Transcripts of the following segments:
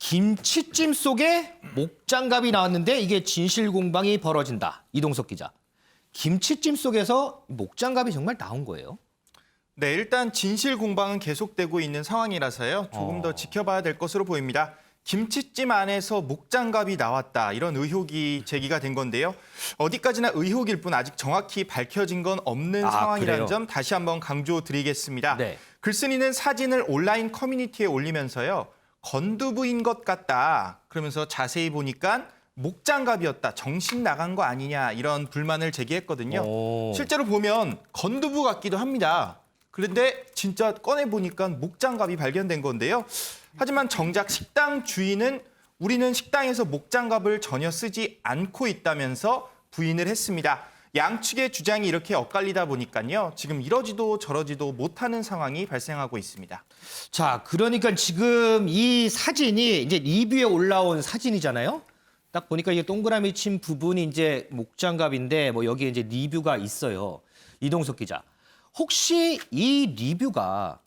김치찜 속에 목장갑이 나왔는데 이게 진실 공방이 벌어진다. 이동석 기자. 김치찜 속에서 목장갑이 정말 나온 거예요? 네, 일단 진실 공방은 계속되고 있는 상황이라서요. 조금 더 지켜봐야 될 것으로 보입니다. 김치찜 안에서 목장갑이 나왔다. 이런 의혹이 제기가 된 건데요. 어디까지나 의혹일 뿐 아직 정확히 밝혀진 건 없는 상황이라는 그래요? 점 다시 한번 강조드리겠습니다. 네. 글쓴이는 사진을 온라인 커뮤니티에 올리면서요. 건두부인 것 같다. 그러면서 자세히 보니까 목장갑이었다. 정신 나간 거 아니냐. 이런 불만을 제기했거든요. 오. 실제로 보면 건두부 같기도 합니다. 그런데 진짜 꺼내보니까 목장갑이 발견된 건데요. 하지만 정작 식당 주인은 우리는 식당에서 목장갑을 전혀 쓰지 않고 있다면서 부인을 했습니다. 양측의 주장이 이렇게 엇갈리다 보니까요. 지금 이러지도 저러지도 못하는 상황이 발생하고 있습니다. 자, 그러니까 지금 이 사진이 이제 리뷰에 올라온 사진이잖아요. 딱 보니까 이게 동그라미 친 부분이 이제 목장갑인데 뭐 여기에 이제 리뷰가 있어요. 이동석 기자. 혹시 이 리뷰가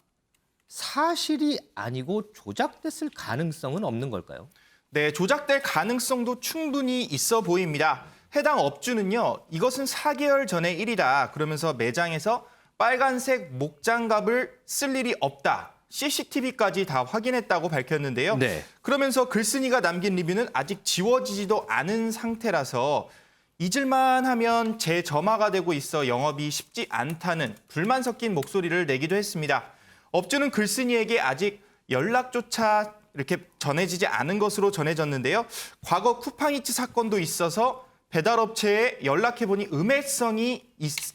사실이 아니고 조작됐을 가능성은 없는 걸까요? 네, 조작될 가능성도 충분히 있어 보입니다. 해당 업주는요, 이것은 4개월 전의 일이다. 그러면서 매장에서 빨간색 목장갑을 쓸 일이 없다. CCTV까지 다 확인했다고 밝혔는데요. 네. 그러면서 글쓴이가 남긴 리뷰는 아직 지워지지도 않은 상태라서 잊을만 하면 재점화가 되고 있어 영업이 쉽지 않다는 불만 섞인 목소리를 내기도 했습니다. 업주는 글쓴이에게 아직 연락조차 이렇게 전해지지 않은 것으로 전해졌는데요. 과거 쿠팡이츠 사건도 있어서 배달업체에 연락해보니 음해성이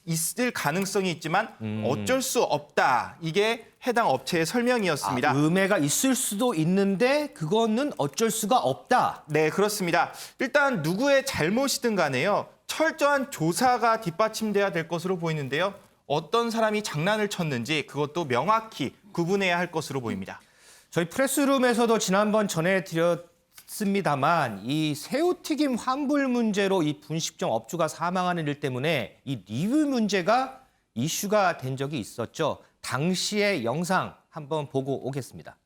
있을 가능성이 있지만 어쩔 수 없다. 이게 해당 업체의 설명이었습니다. 음해가 있을 수도 있는데 그거는 어쩔 수가 없다. 네, 그렇습니다. 일단 누구의 잘못이든 간에요. 철저한 조사가 뒷받침돼야 될 것으로 보이는데요. 어떤 사람이 장난을 쳤는지 그것도 명확히 구분해야 할 것으로 보입니다. 저희 프레스룸에서도 지난번 전해드렸습니다만 이 새우튀김 환불 문제로 이 분식점 업주가 사망하는 일 때문에 이 리뷰 문제가 이슈가 된 적이 있었죠. 당시의 영상 한번 보고 오겠습니다.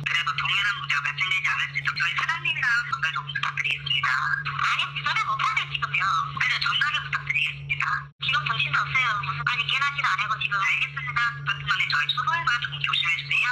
그래도 동일한 문제가 발생되지 않을 수 있도록 저희 사장님이랑 전달 좀 부탁드리겠습니다. 아니, 전화 못하네 지금요. 그래서 전달을 부탁드리겠습니다. 지금 정신도 없어요. 무슨 아니 깨나지도 안 하고 지금. 알겠습니다. 그렇지만 저희 수고만 좀 조심해주세요.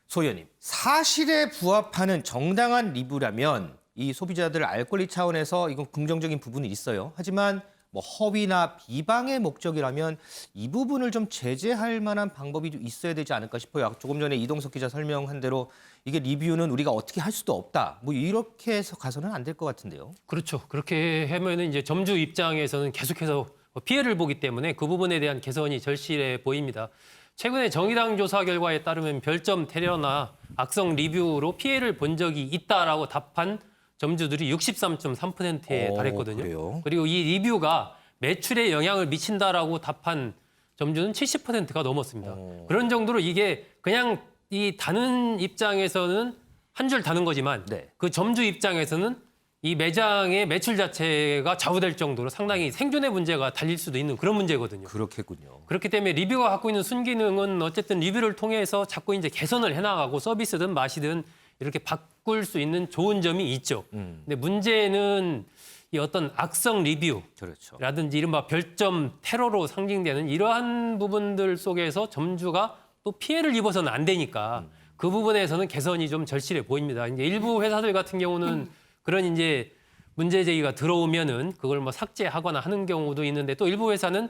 소연님, 사실에 부합하는 정당한 리뷰라면 이 소비자들 알 권리 차원에서 이건 긍정적인 부분이 있어요. 하지만 뭐 허위나 비방의 목적이라면 이 부분을 좀 제재할 만한 방법이 좀 있어야 되지 않을까 싶어요. 조금 전에 이동석 기자 설명한 대로 이게 리뷰는 우리가 어떻게 할 수도 없다. 뭐 이렇게 해서 가서는 안 될 것 같은데요. 그렇죠. 그렇게 하면은 이제 점주 입장에서는 계속해서 피해를 보기 때문에 그 부분에 대한 개선이 절실해 보입니다. 최근에 정의당 조사 결과에 따르면 별점 테러나 악성 리뷰로 피해를 본 적이 있다라고 답한 점주들이 63.3%에 달했거든요. 그래요? 그리고 이 리뷰가 매출에 영향을 미친다라고 답한 점주는 70%가 넘었습니다. 그런 정도로 이게 그냥 이 다는 입장에서는 한 줄 다는 거지만 네. 그 점주 입장에서는 이 매장의 매출 자체가 좌우될 정도로 상당히 생존의 문제가 달릴 수도 있는 그런 문제거든요. 그렇겠군요. 그렇기 때문에 리뷰가 갖고 있는 순기능은 어쨌든 리뷰를 통해서 자꾸 이제 개선을 해나가고 서비스든 맛이든 이렇게 바꿀 수 있는 좋은 점이 있죠. 근데 문제는 이 어떤 악성 그렇죠. 리뷰라든지 이른바 별점 테러로 상징되는 이러한 부분들 속에서 점주가 또 피해를 입어서는 안 되니까 그 부분에서는 개선이 좀 절실해 보입니다. 이제 일부 회사들 같은 경우는 그런 이제 문제 제기가 들어오면은 그걸 뭐 삭제하거나 하는 경우도 있는데 또 일부 회사는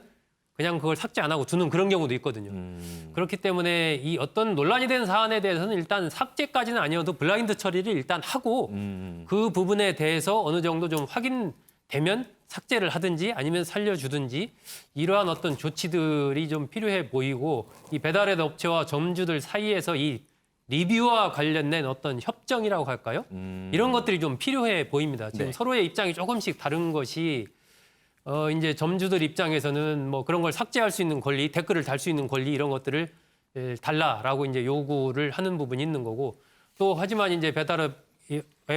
그냥 그걸 삭제 안 하고 두는 그런 경우도 있거든요. 그렇기 때문에 이 어떤 논란이 된 사안에 대해서는 일단 삭제까지는 아니어도 블라인드 처리를 일단 하고 그 부분에 대해서 어느 정도 좀 확인되면 삭제를 하든지 아니면 살려주든지 이러한 어떤 조치들이 좀 필요해 보이고 이 배달의 업체와 점주들 사이에서 이 리뷰와 관련된 어떤 협정이라고 할까요? 이런 것들이 좀 필요해 보입니다. 지금 네. 서로의 입장이 조금씩 다른 것이 이제 점주들 입장에서는 뭐 그런 걸 삭제할 수 있는 권리, 댓글을 달 수 있는 권리 이런 것들을 달라라고 이제 요구를 하는 부분이 있는 거고 또 하지만 이제 배달앱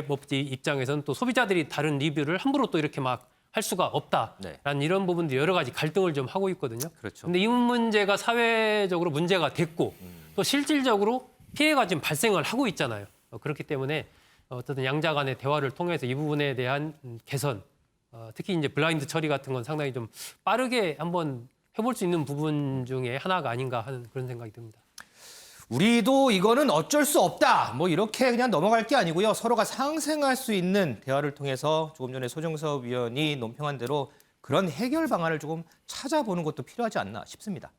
업체 입장에서는 또 소비자들이 다른 리뷰를 함부로 또 이렇게 막 할 수가 없다라는 네. 이런 부분들이 여러 가지 갈등을 좀 하고 있거든요. 그렇죠. 근데 이 문제가 사회적으로 문제가 됐고 또 실질적으로 피해가 지금 발생을 하고 있잖아요. 그렇기 때문에 어쨌든 양자 간의 대화를 통해서 이 부분에 대한 개선, 특히 이제 블라인드 처리 같은 건 상당히 좀 빠르게 한번 해볼 수 있는 부분 중에 하나가 아닌가 하는 그런 생각이 듭니다. 우리도 이거는 어쩔 수 없다. 뭐 이렇게 그냥 넘어갈 게 아니고요. 서로가 상생할 수 있는 대화를 통해서 조금 전에 소정섭 위원이 논평한 대로 그런 해결 방안을 조금 찾아보는 것도 필요하지 않나 싶습니다.